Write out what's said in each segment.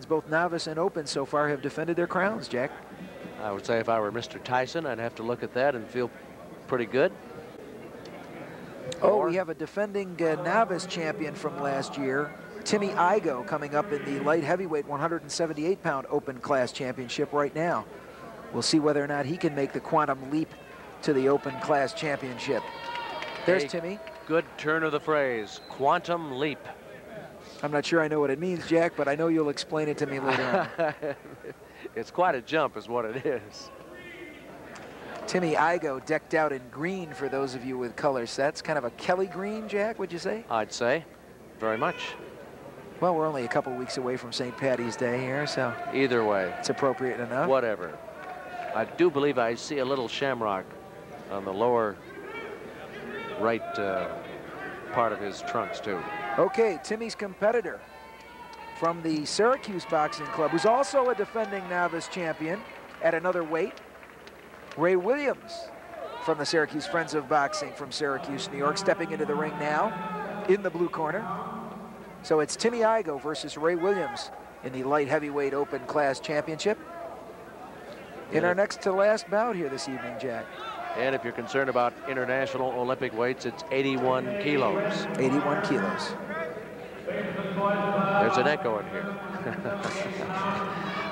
both novice and open so far, have defended their crowns, Jack. I would say if I were Mr. Tyson, I'd have to look at that and feel pretty good. Oh, we have a defending novice champion from last year, Timmy Igoe, coming up in the light heavyweight 178-pound open class championship right now. We'll see whether or not he can make the quantum leap to the open class championship. There's Timmy. Good turn of the phrase, quantum leap. I'm not sure I know what it means, Jack, but I know you'll explain it to me later on. It's quite a jump is what it is. Timmy Igoe decked out in green for those of you with color sets. Kind of a Kelly green, Jack, would you say? I'd say, very much. Well, we're only a couple weeks away from St. Patty's Day here, so either way, it's appropriate enough. Whatever. I do believe I see a little shamrock on the lower right part of his trunks, too. Okay, Timmy's competitor from the Syracuse Boxing Club, who's also a defending novice champion at another weight, Ray Williams from the Syracuse Friends of Boxing from Syracuse, New York, stepping into the ring now in the blue corner. So it's Timmy Igoe versus Ray Williams in the light heavyweight open class championship. In our next to last bout here this evening, Jack. And if you're concerned about international Olympic weights, it's 81 kilos. 81 kilos. There's an echo in here.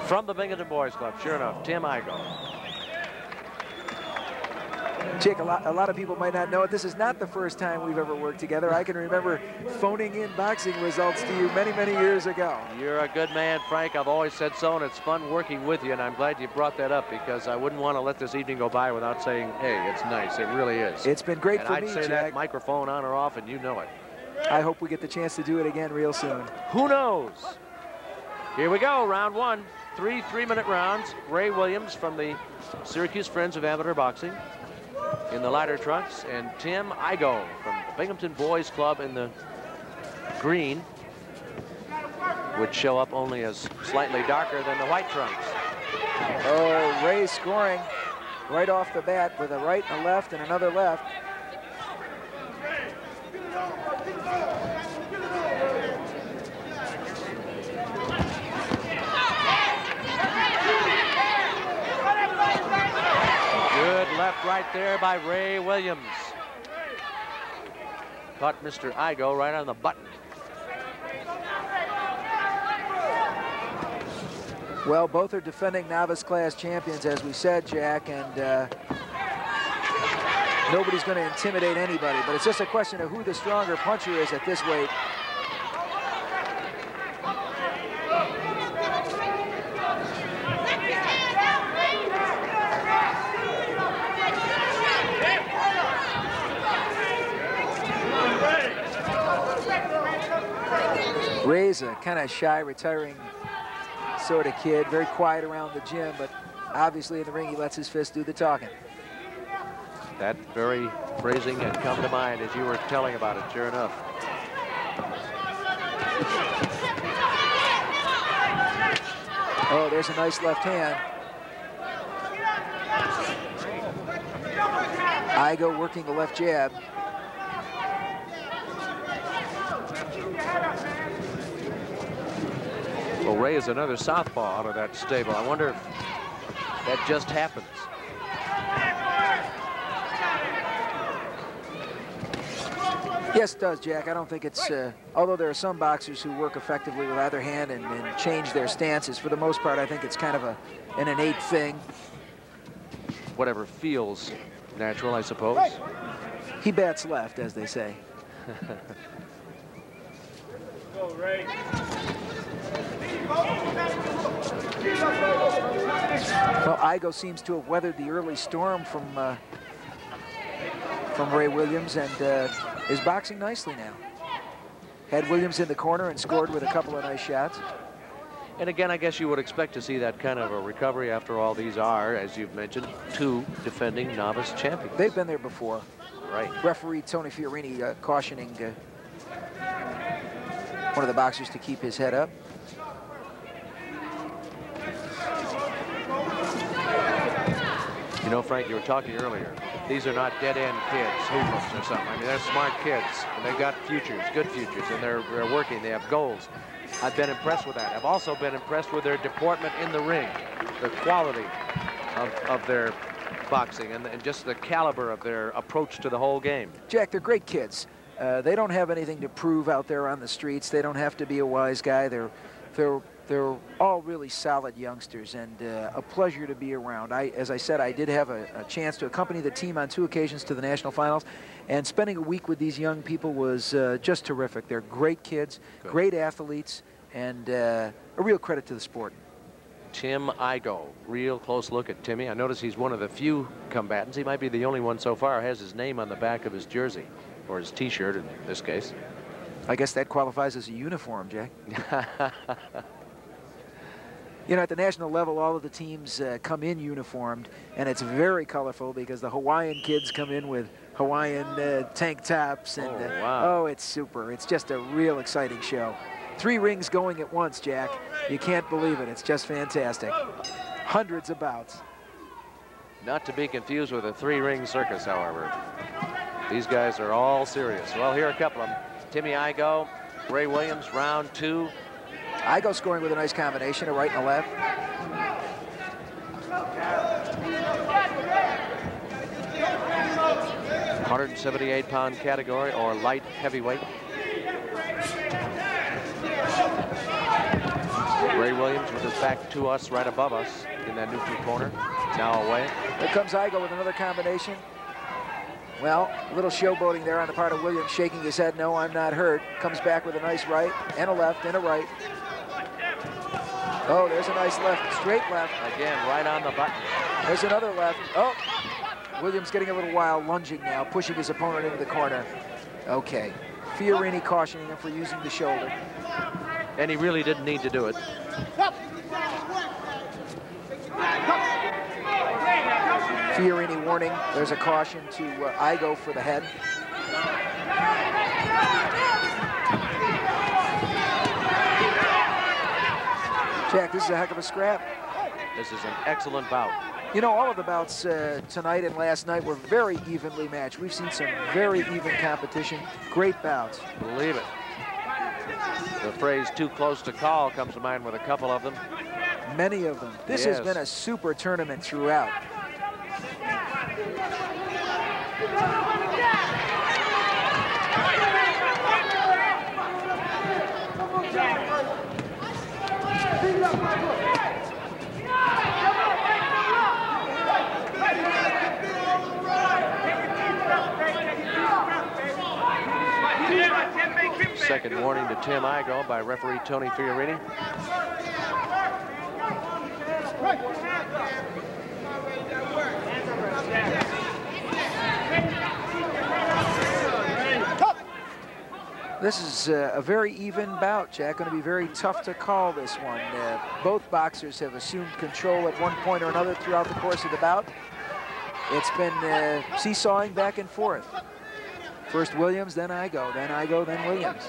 From the Binghamton Boys Club, sure enough, Tim Igoe. Jake, a lot of people might not know it. This is not the first time we've ever worked together. I can remember phoning in boxing results to you many, many years ago. You're a good man, Frank. I've always said so, and it's fun working with you, and I'm glad you brought that up because I wouldn't want to let this evening go by without saying, hey, it's nice. It really is. It's been great for me, I'd say Jack. that microphone on or off, and you know it. I hope we get the chance to do it again real soon. Who knows? Here we go, round one. 3 3-minute rounds. Ray Williams from the Syracuse Friends of Amateur Boxing in the lighter trunks, and Tim Igoe from the Binghamton Boys Club in the green, would show up only as slightly darker than the white trunks. Oh, Ray scoring right off the bat with a right and a left and another left. Left right there by Ray Williams. Caught Mr. Igoe right on the button. Well, both are defending novice class champions, as we said, Jack, and nobody's going to intimidate anybody, but it's just a question of who the stronger puncher is at this weight. Ray's a kind of shy, retiring sort of kid, very quiet around the gym, but obviously in the ring he lets his fist do the talking. That very phrasing had come to mind as you were telling about it, sure enough. Oh, there's a nice left hand. Igoe working the left jab. Well, Ray is another southpaw out of that stable. I wonder if that just happens. Yes, it does, Jack. I don't think it's, although there are some boxers who work effectively with either hand and change their stances, for the most part, I think it's kind of an innate thing. Whatever feels natural, I suppose. He bats left, as they say. Go, Ray. Well, Igoe seems to have weathered the early storm from Ray Williams and is boxing nicely now. Had Williams in the corner and scored with a couple of nice shots. And again, I guess you would expect to see that kind of a recovery after all. These are, as you've mentioned, 2 defending novice champions. They've been there before. Right. Referee Tony Fiorini cautioning one of the boxers to keep his head up. You know, Frank, you were talking earlier. These are not dead-end kids, hoodlums or something. I mean, they're smart kids, and they've got futures, good futures, and they're working. They have goals. I've been impressed with that. I've also been impressed with their deportment in the ring, the quality of their boxing, and just the caliber of their approach to the whole game. Jack, they're great kids. They don't have anything to prove out there on the streets. They don't have to be a wise guy. They're all really solid youngsters, and a pleasure to be around. As I said, I did have a chance to accompany the team on 2 occasions to the national finals, and spending a week with these young people was just terrific. They're great kids, great athletes, and a real credit to the sport. Tim Igoe, real close look at Timmy. I notice he's one of the few combatants. He might be the only one so far who has his name on the back of his jersey, or his T-shirt in this case. I guess that qualifies as a uniform, Jack. You know, at the national level, all of the teams come in uniformed, and it's very colorful because the Hawaiian kids come in with Hawaiian tank tops, and wow. Oh, it's super. It's just a real exciting show. 3 rings going at once, Jack. You can't believe it. It's just fantastic. Hundreds of bouts. Not to be confused with a 3-ring circus, however. These guys are all serious. Well, here are a couple of them. Timmy Igoe, Ray Williams, round 2. Igoe scoring with a nice combination, a right and a left. £178 category, or light heavyweight. Ray Williams with his back to us, right above us in that neutral corner. Now away. Here comes Igoe with another combination. Well, a little showboating there on the part of Williams, shaking his head, no, I'm not hurt. Comes back with a nice right, and a left, and a right. Oh, there's a nice left, straight left. Again, right on the button. There's another left. Oh, Williams getting a little wild, lunging now, pushing his opponent into the corner. Okay, Fiorini cautioning him for using the shoulder. And he really didn't need to do it. Fiorini warning, there's a caution to Igoe for the head. Jack, this is a heck of a scrap. This is an excellent bout. You know, all of the bouts tonight and last night were very evenly matched. We've seen some very even competition. Great bouts. Believe it. The phrase "too close to call" comes to mind with a couple of them. Many of them. This has been a super tournament throughout. Second warning to Tim Igoe by referee Tony Fiorini. This is a very even bout, Jack. Going to be very tough to call this one. Both boxers have assumed control at one point or another throughout the course of the bout. It's been seesawing back and forth. First Williams, then Igoe, then Williams.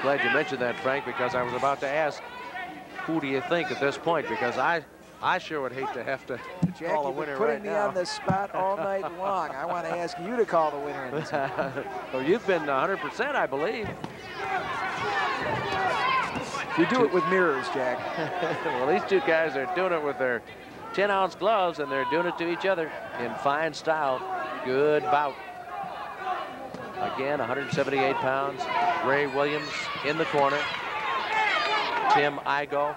Glad you mentioned that, Frank, because I was about to ask, who do you think at this point? Because I sure would hate to have to Jack, call a winner you've been putting right me now. on the spot all night long. I want to ask you to call the winner in this one. Well, you've been 100%, I believe. You do it with mirrors, Jack. Well, these two guys are doing it with their 10-ounce gloves, and they're doing it to each other in fine style. Good bout. Again, 178 pounds. Ray Williams in the corner. Tim Igoe.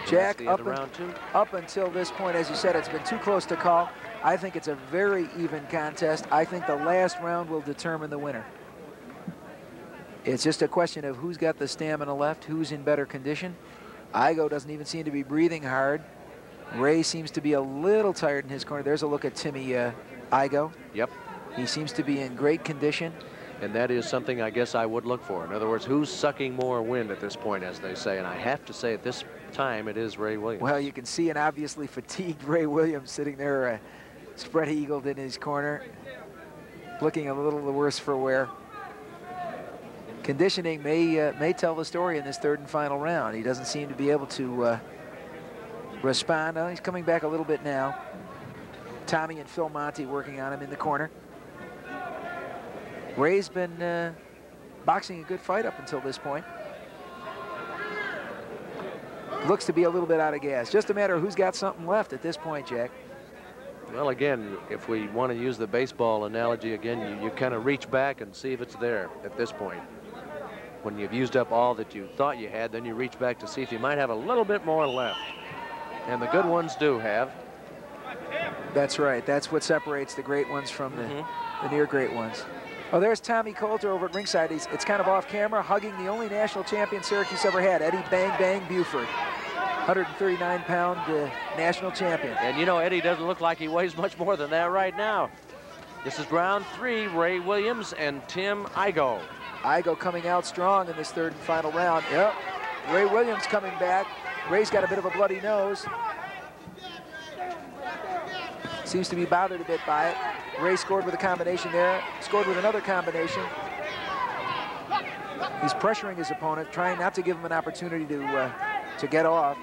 Jack, round 2. Up until this point, as you said, it's been too close to call. I think it's a very even contest. I think the last round will determine the winner. It's just a question of who's got the stamina left, who's in better condition. Igoe doesn't even seem to be breathing hard. Ray seems to be a little tired in his corner. There's a look at Timmy Igoe. Yep. He seems to be in great condition. And that is something I guess I would look for. In other words, who's sucking more wind at this point, as they say. And I have to say at this time, it is Ray Williams. Well, you can see an obviously fatigued Ray Williams sitting there spread-eagled in his corner, looking a little the worse for wear. Conditioning may tell the story in this third and final round. He doesn't seem to be able to respond. Oh, he's coming back a little bit now. Tommy and Phil Monty working on him in the corner. Ray's been boxing a good fight up until this point. Looks to be a little bit out of gas. Just a matter of who's got something left at this point, Jack. Well, again, if we want to use the baseball analogy again, you kind of reach back and see if it's there at this point. When you've used up all that you thought you had, then you reach back to see if you might have a little bit more left. And the good ones do have. That's right. That's what separates the great ones from the near great ones. Oh, there's Tommy Coulter over at ringside. It's kind of off camera, hugging the only national champion Syracuse ever had, Eddie Bang Bang Buford. 139-pound national champion. And you know, Eddie doesn't look like he weighs much more than that right now. This is round 3, Ray Williams and Tim Igoe. Igoe coming out strong in this third and final round. Yep, Ray Williams coming back. Ray's got a bit of a bloody nose. Seems to be bothered a bit by it. Ray scored with a combination there, scored with another combination. He's pressuring his opponent, trying not to give him an opportunity to get off.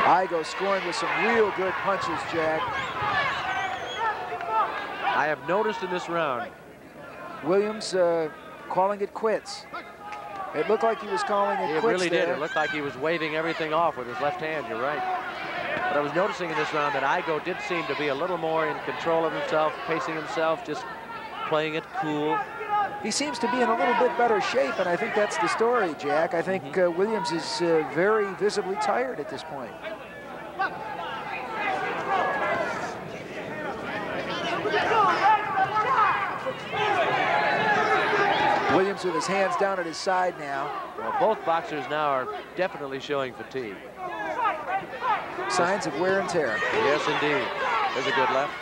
Igoe scoring with some real good punches, Jack. I have noticed in this round, Williams calling it quits. It looked like he was calling it quits. It really there. did. It looked like he was waving everything off with his left hand. You're right. But I was noticing in this round that Igoe did seem to be a little more in control of himself, pacing himself, just playing it cool. He seems to be in a little bit better shape, and I think that's the story, Jack. I think Williams is very visibly tired at this point. Williams with his hands down at his side now. Well, both boxers now are definitely showing fatigue. Signs of wear and tear. Yes, indeed. There's a good left.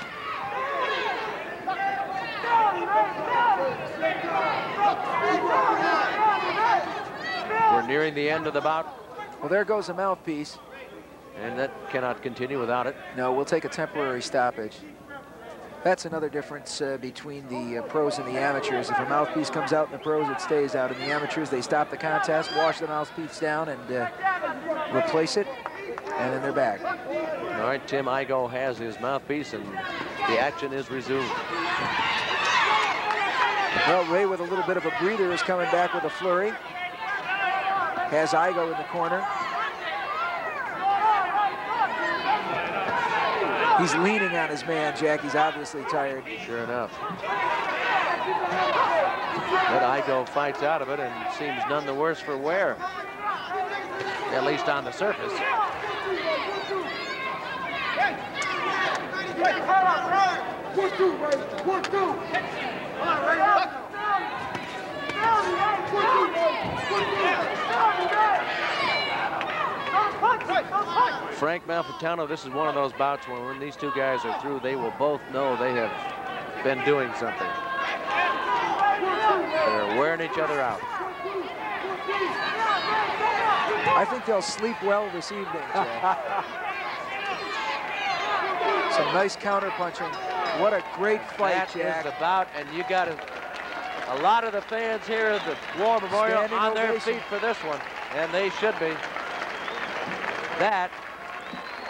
We're nearing the end of the bout. Well, there goes the mouthpiece. And that cannot continue without it. No, we'll take a temporary stoppage. That's another difference between the pros and the amateurs. If a mouthpiece comes out in the pros, it stays out. In the amateurs, they stop the contest, wash the mouthpiece down, and replace it, and then they're back. All right, Tim Igoe has his mouthpiece, and the action is resumed. Well, Ray with a little bit of a breather is coming back with a flurry. Has Igoe in the corner. He's leaning on his man, Jack. He's obviously tired. Sure enough. But Igoe fights out of it and seems none the worse for wear, at least on the surface. Frank Malfitano, this is one of those bouts where when these two guys are through, they will both know they have been doing something. They're wearing each other out. I think they'll sleep well this evening, Jack. Some nice counter punching. What a great fight, Jack. That is the bout, and you got a lot of the fans here at the War Memorial Standing on their ovation. feet for this one, and they should be.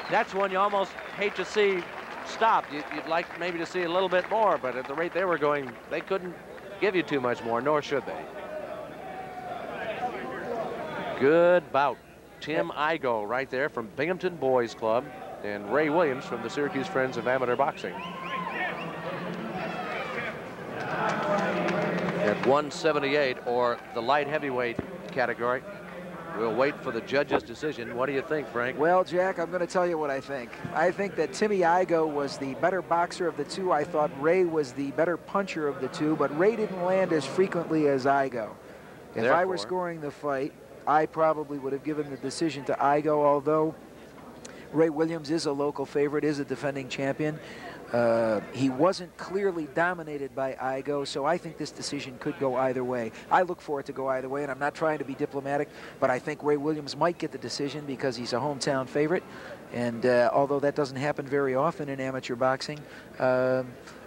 That's one you almost hate to see stopped. You'd like maybe to see a little bit more, but at the rate they were going, they couldn't give you too much more, nor should they. Good bout. Tim Igoe right there from Binghamton Boys Club, and Ray Williams from the Syracuse Friends of Amateur Boxing. At 178, or the light heavyweight category. We'll wait for the judge's decision. What do you think, Frank? Well, Jack, I'm going to tell you what I think. I think that Timmy Igoe was the better boxer of the two. I thought Ray was the better puncher of the two, but Ray didn't land as frequently as Igoe. If I were scoring the fight, I probably would have given the decision to Igoe, although Ray Williams is a local favorite, is a defending champion. He wasn't clearly dominated by Igo, so I think this decision could go either way. I look for it to go either way, and I'm not trying to be diplomatic, but I think Ray Williams might get the decision because he's a hometown favorite. And although that doesn't happen very often in amateur boxing,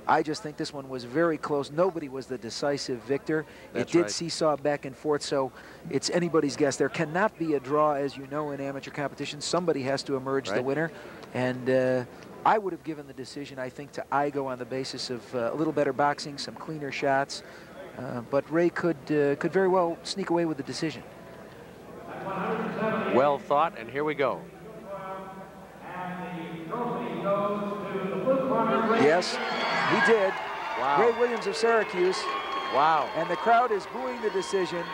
I just think this one was very close. Nobody was the decisive victor. That's it did right. seesaw back and forth, so it's anybody's guess. There cannot be a draw, as you know, in amateur competition. Somebody has to emerge the winner. And I would have given the decision, I think, to Igo on the basis of a little better boxing, some cleaner shots. But Ray could very well sneak away with the decision. Well thought, and here we go. Yes, he did. Wow. Ray Williams of Syracuse. Wow. And the crowd is booing the decision.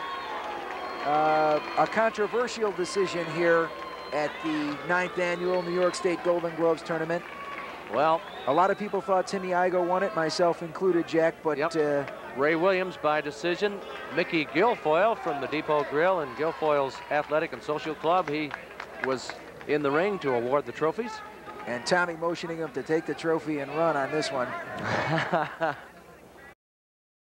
A controversial decision here at the 9th annual New York State Golden Gloves tournament. Well, a lot of people thought Timmy Igo won it, myself included, Jack, but Ray Williams by decision. Mickey Guilfoyle from the Depot Grill and Guilfoyle's Athletic and Social Club. He was in the ring to award the trophies. And Tommy motioning him to take the trophy and run on this one.